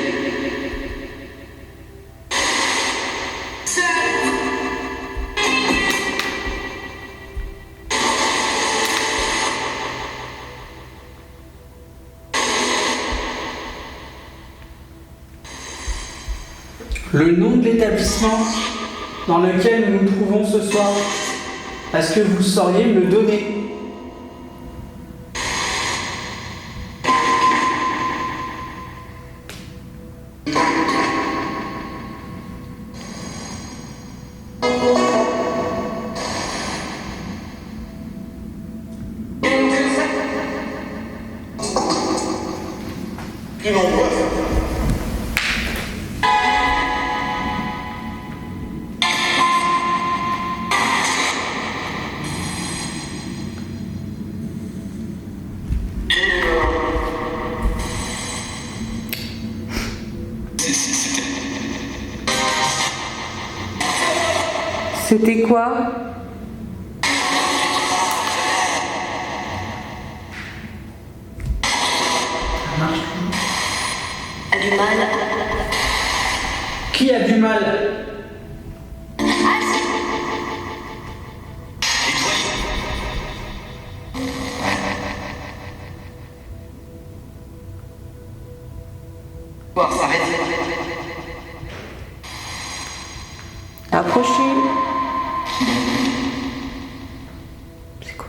Le nom de l'établissement dans lequel nous nous trouvons ce soir, est-ce que vous sauriez me le donner? Plus nombreux. C'était quoi? A du mal. Qui a du mal? Voir s'arrêter. Approchez. C'est quoi?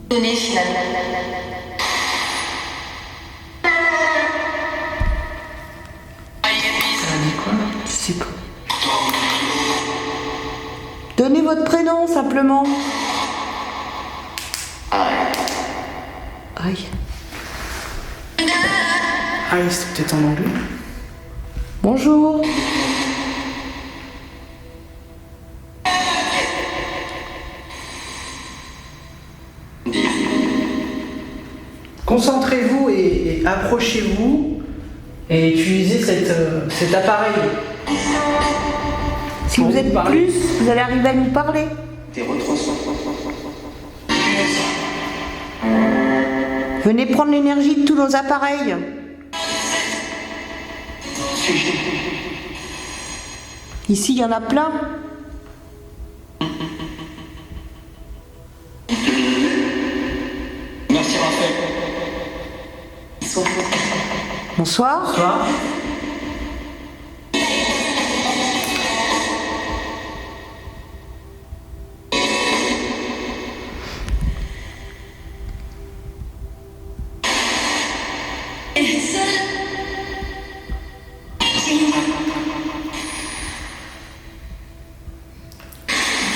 Donner finalement. Je sais pas. Donnez votre prénom simplement. Aïe. Ah, c'est peut-être en anglais. Bonjour. Concentrez-vous et approchez-vous et utilisez cet appareil. Si Pour vous êtes parler. plus, vous allez arriver à nous parler. Des retransons. Venez prendre l'énergie de tous nos appareils. Ici, il y en a plein. Merci Raphaël. Bonsoir. Bonsoir.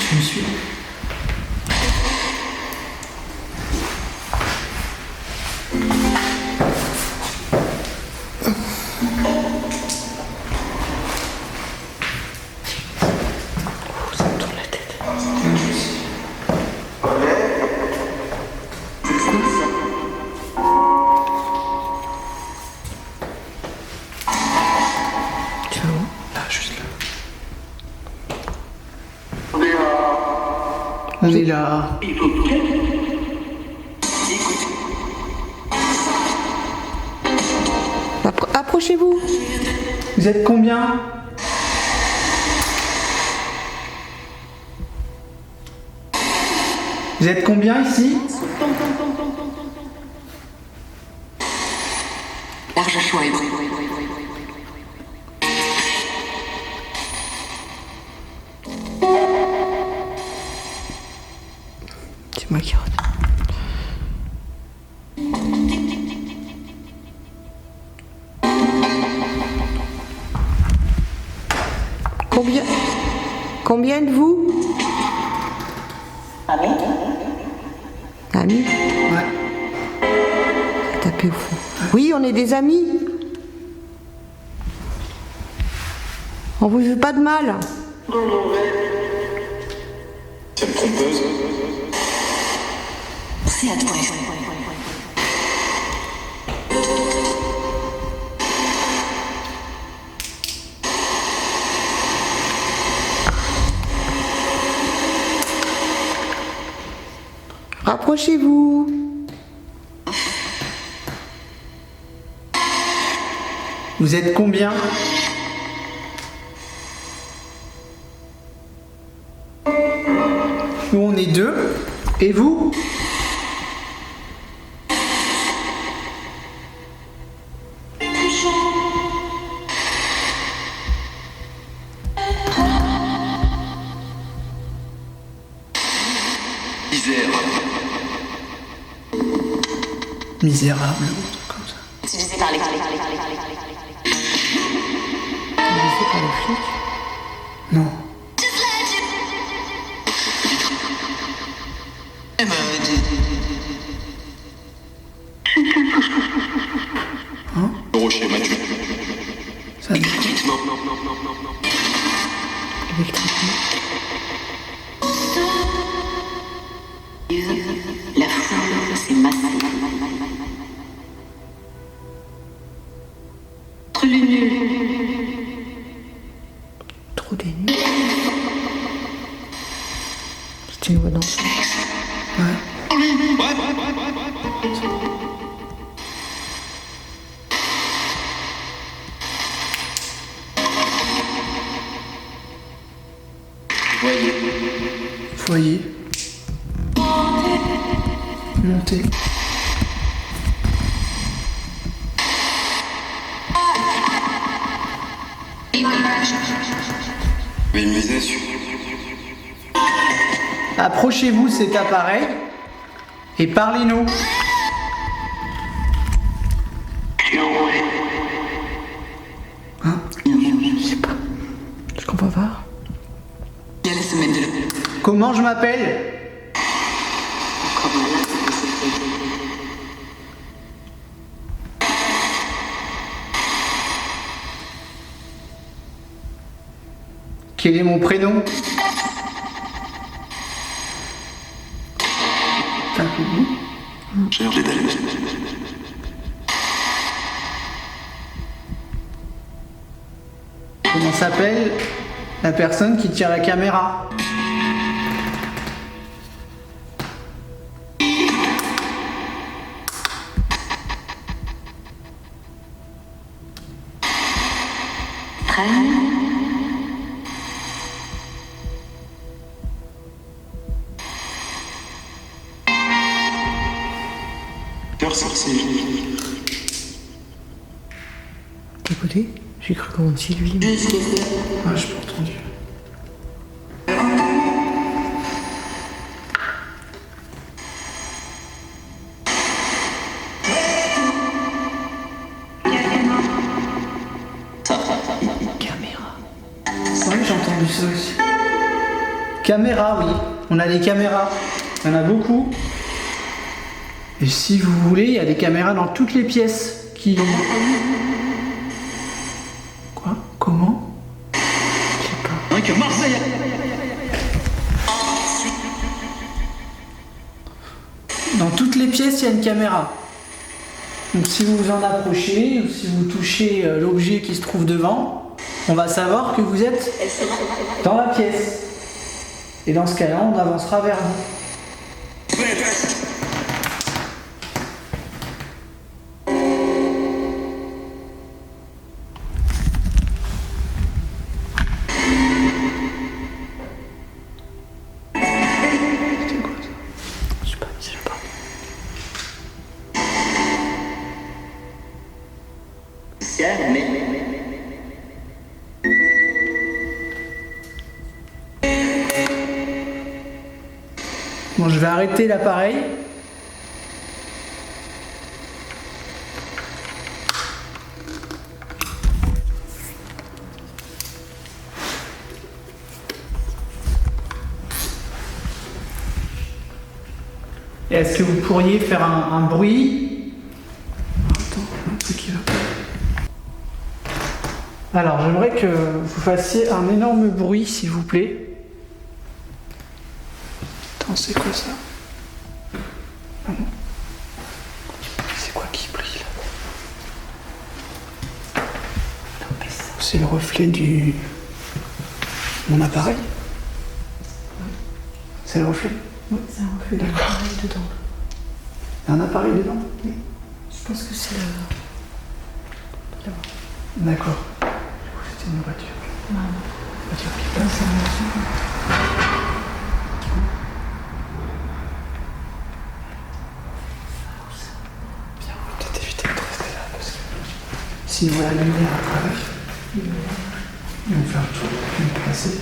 Tu me suis? Ça me tourne la tête. Tu vas où? Là, juste là. On est là. Approchez-vous. Vous êtes combien? Vous êtes combien ici? Large choix. C'est moi qui retourne. Combien de vous? Amis? Ouais. Tapez au fond. Oui, on est des amis. On vous veut pas de mal. Ça me trompeuse. C'est à toi. Rapprochez-vous. Vous êtes combien? Nous on est 2. Et vous? Misérable, comme ça. Utilisé par les Utilisé par les flics? Non. Hein? Rocher Mathieu. Ça me dit quoi? Électriquement. La foule s'est massée. Entre les nuls. Trop des nuls. C'est une voix d'enfant. Ouais. Foyer. Montée. Mais misez sur. Approchez-vous de cet appareil et parlez-nous. Hein? Je sais pas. Je comprends pas. Il y a la semaine de la... Comment je m'appelle? Quel est mon prénom? Cher les dalles. Comment s'appelle la personne qui tire la caméra? Cœur sorcier. Écoutez, j'ai cru qu'on dit lui. Ah, j'ai pas entendu. Caméra. Ouais, j'ai entendu ça aussi. Caméra, oui. On a des caméras. Il y en a beaucoup. Et si vous voulez, il y a des caméras dans toutes les pièces qui... Quoi? Comment? Je sais pas. Dans toutes les pièces, il y a une caméra. Donc si vous vous en approchez, ou si vous touchez l'objet qui se trouve devant, on va savoir que vous êtes dans la pièce. Et dans ce cas-là, on avancera vers vous. Je sais pas, je sais pas. Bon, je vais arrêter l'appareil. Et est-ce que vous pourriez faire un bruit? Attends, un truc qui va pas. Alors, j'aimerais que vous fassiez un énorme bruit, s'il vous plaît. Attends, c'est quoi ça? Ah non. C'est quoi qui brille là? C'est le reflet mon appareil. C'est le reflet. Oui, c'est un refus d'appareil dedans. Il y a un appareil dedans? Oui. Je pense que c'est le... là-bas. D'accord. C'était une voiture. Non, Voiture qui non, passe. c'est un refus. Bien, on va peut-être éviter de rester là parce que si on voit la lumière à travers, ils vont faire le tour, ils vont passer.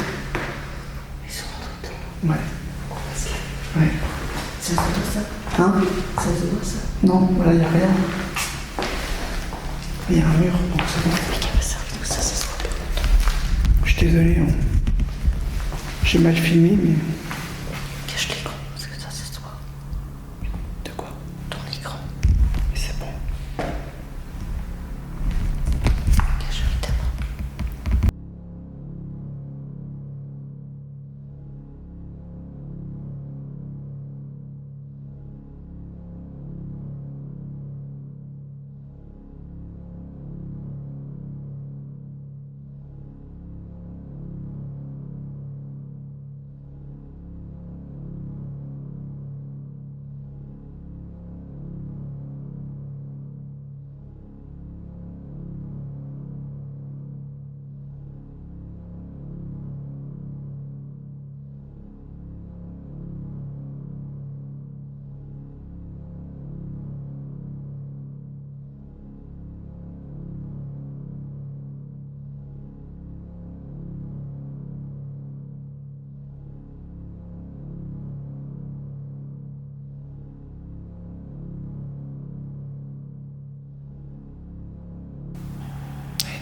Ils sont rentrés dedans. Ouais. On va se laver. Ouais. Ça se voit ça? Hein? Ça se voit ça? Non, là il n'y a rien. Il y a un mur, donc c'est bon. Ça se voit pas. Je suis désolé, j'ai mal filmé, mais. Cache l'écran, parce que ça se voit. De quoi? Ton écran. Mais c'est bon. Cache évidemment.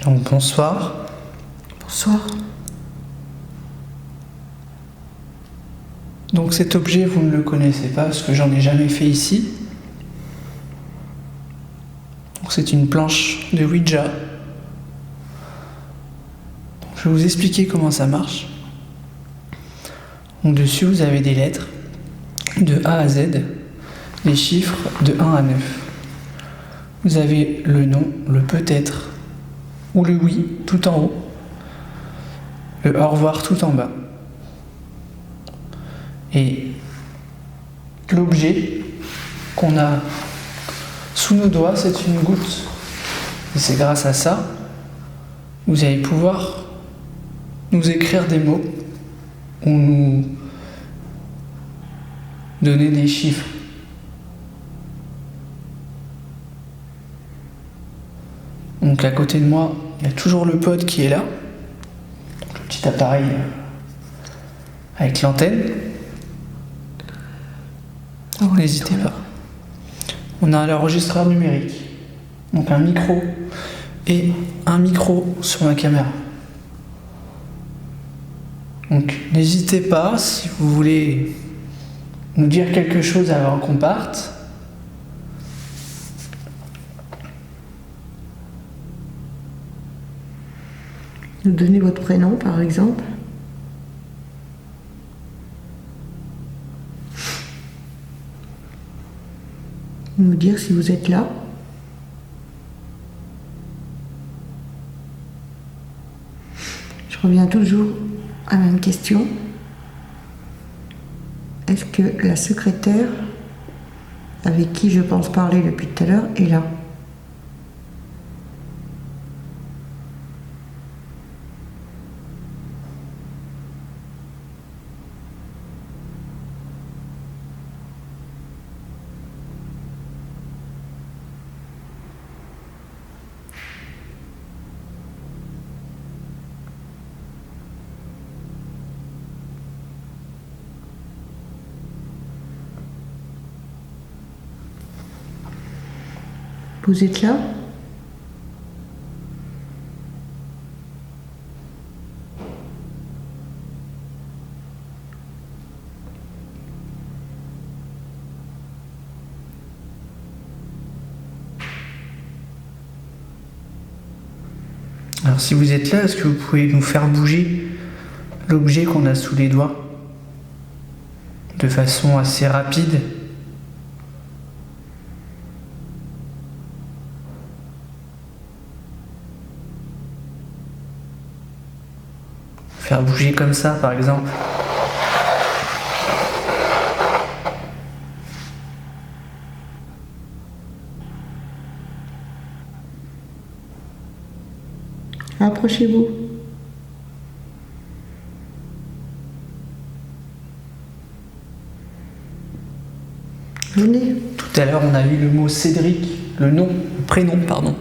Donc bonsoir. Bonsoir. Donc cet objet, vous ne le connaissez pas parce que j'en ai jamais fait ici. Donc c'est une planche de Ouija. Donc, je vais vous expliquer comment ça marche. Donc dessus, vous avez des lettres de A à Z, les chiffres de 1 à 9. Vous avez le non, le peut-être ou le oui tout en haut, le au revoir tout en bas. Et l'objet qu'on a sous nos doigts, c'est une goutte. Et c'est grâce à ça, vous allez pouvoir nous écrire des mots ou nous donner des chiffres. Donc à côté de moi, il y a toujours le pod qui est là. Donc, le petit appareil avec l'antenne. N'hésitez pas. On a l'enregistreur numérique. Donc un micro et un micro sur ma caméra. Donc n'hésitez pas si vous voulez nous dire quelque chose avant qu'on parte. Nous donner votre prénom, par exemple. Nous dire si vous êtes là. Je reviens toujours à la même question. Est-ce que la secrétaire avec qui je pense parler depuis tout à l'heure est là ? Vous êtes là ? Alors si vous êtes là, est-ce que vous pouvez nous faire bouger l'objet qu'on a sous les doigts de façon assez rapide ? Faire bouger comme ça, par exemple. approchez-vous. Venez. Tout à l'heure, on a eu le mot Cédric, le prénom, pardon.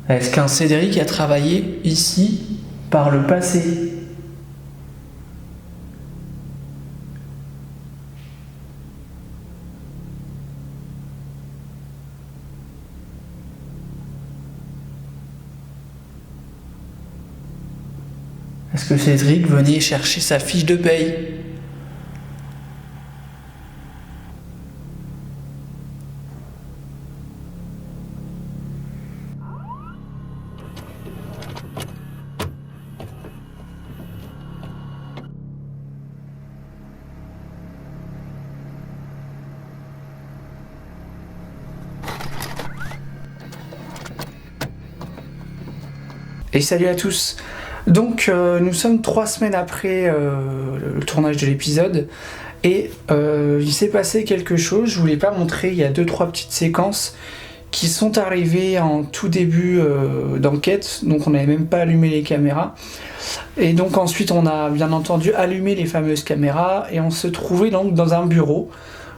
Est-ce qu'un Cédric a travaillé ici par le passé ? Est-ce que Cédric venait chercher sa fiche de paye ? Et salut à tous. Donc nous sommes 3 semaines après le tournage de l'épisode et il s'est passé quelque chose. Je voulais pas montrer, il y a 2-3 petites séquences qui sont arrivées en tout début d'enquête, donc on n'avait même pas allumé les caméras. Et donc ensuite on a bien entendu allumé les fameuses caméras et on se trouvait donc dans un bureau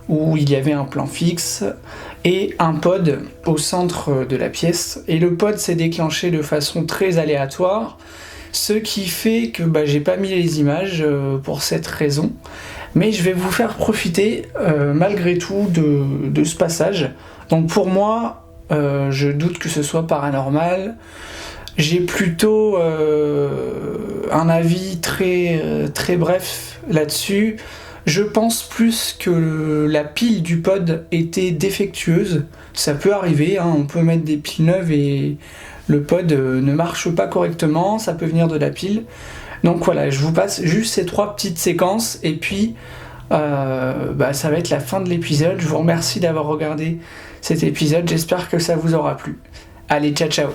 où il y avait un plan fixe et un pod au centre de la pièce. Et le pod s'est déclenché de façon très aléatoire, ce qui fait que j'ai pas mis les images pour cette raison. Mais je vais vous faire profiter malgré tout de ce passage. Donc pour moi, je doute que ce soit paranormal. J'ai plutôt un avis très bref là-dessus. Je pense plus que la pile du pod était défectueuse. Ça peut arriver, hein, on peut mettre des piles neuves et le pod ne marche pas correctement, ça peut venir de la pile. Donc voilà, je vous passe juste ces 3 petites séquences et puis ça va être la fin de l'épisode. Je vous remercie d'avoir regardé cet épisode, j'espère que ça vous aura plu. Allez, ciao ciao.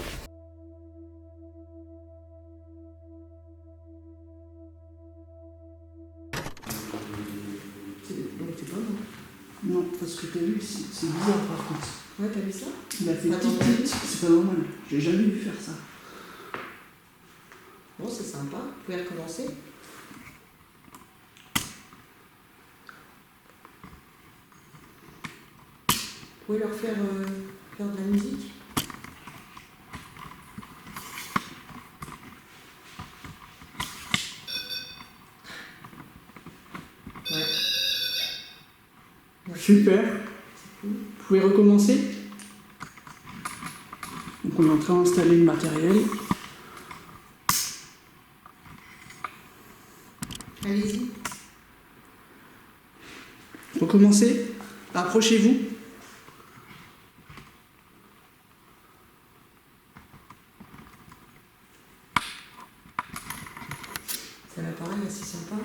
Non, parce que t'as vu, c'est bizarre par contre. Ouais, t'as vu ça? Il a fait petite, c'est pas normal. J'ai jamais vu faire ça. Bon, c'est sympa. Vous pouvez recommencer. Vous pouvez leur faire de la musique. Ouais. Super. Vous pouvez recommencer. Donc on est en train d'installer le matériel. Allez-y. Recommencez. Approchez-vous. C'est un appareil assez sympa.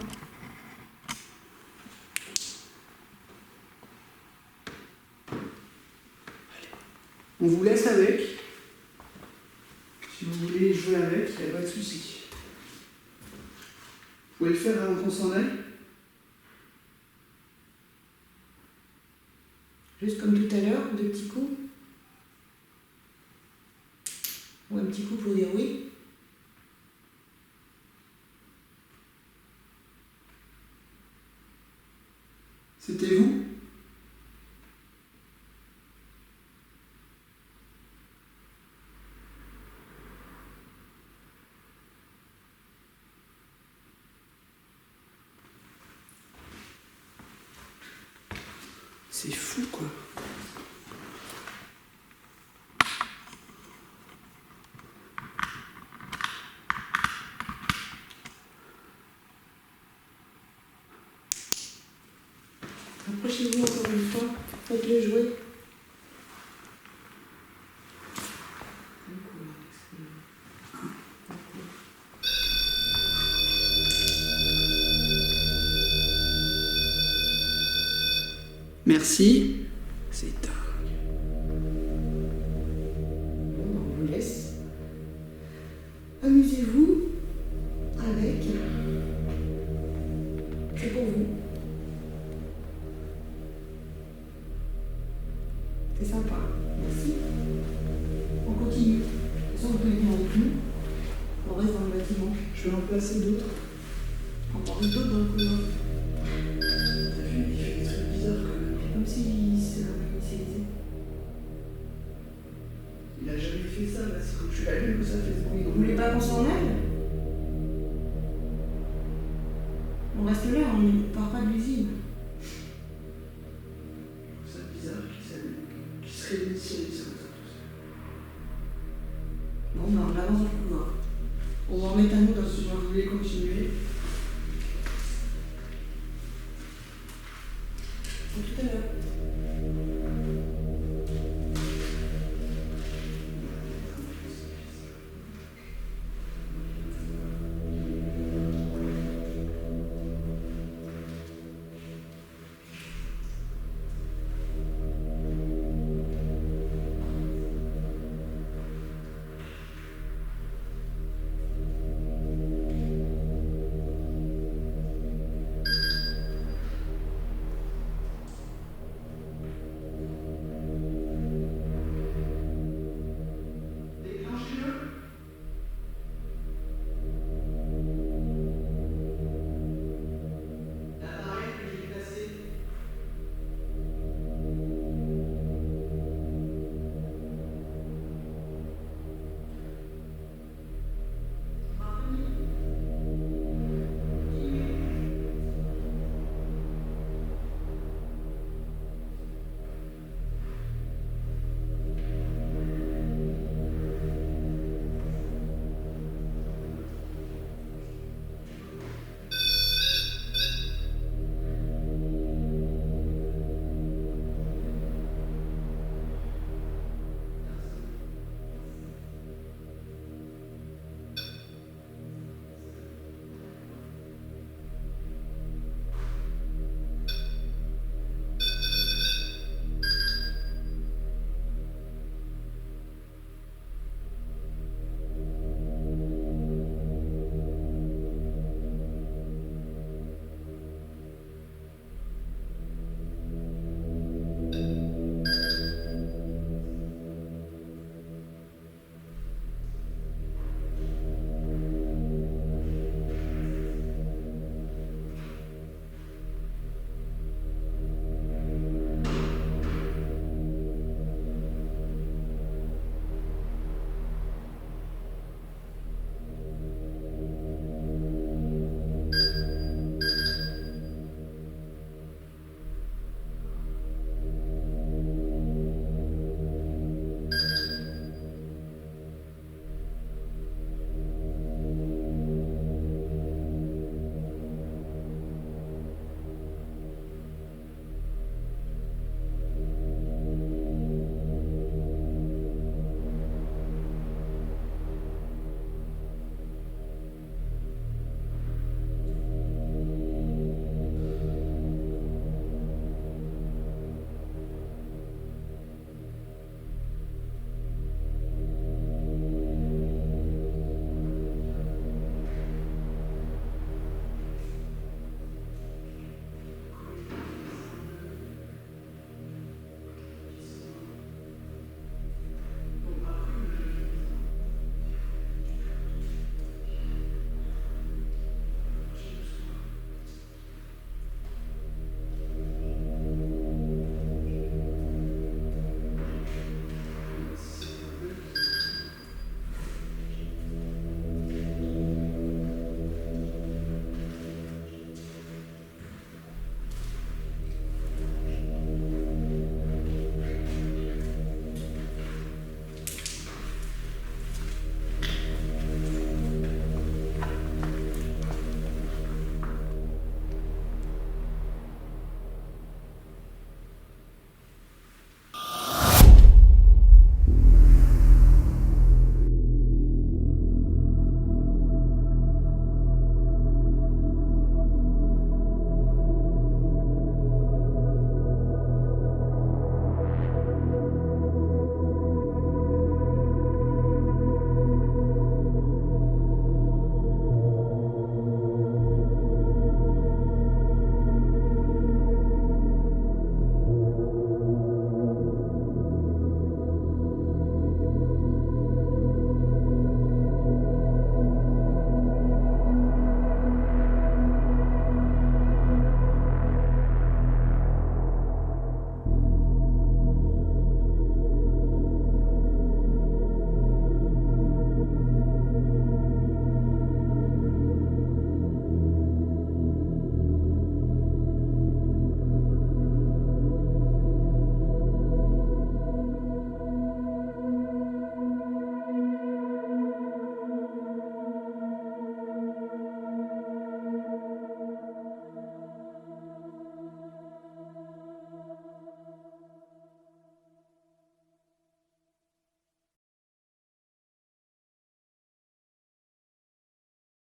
On vous laisse avec. Si vous voulez jouer avec, il n'y a pas de souci. Vous pouvez le faire avant qu'on s'en aille. Juste comme tout à l'heure, 2 petits coups. Ou un petit coup pour dire oui. C'était vous? C'est fou quoi. Approchez-vous encore une fois. Faites-le jouer. Merci. C'est dingue. Bon, on vous laisse. Amusez-vous avec. C'est pour vous. bâtiment. Je vais en placer d'autres. Encore d'autres dans le couloir. T'as vu, il fait des trucs bizarres quand même. Comme s'il s'est initialisé. Il a jamais fait ça, là, c'est quand tu l'allumes que ça fait ce bruit. Vous voulez pas qu'on s'en aille? On reste là, on ne part pas de l'usine. C'est bizarre qu'il se réinitialise comme ça. Bon, ben on avance dans le couloir. On va en mettre un autre dans ce Si vous voulez continuer,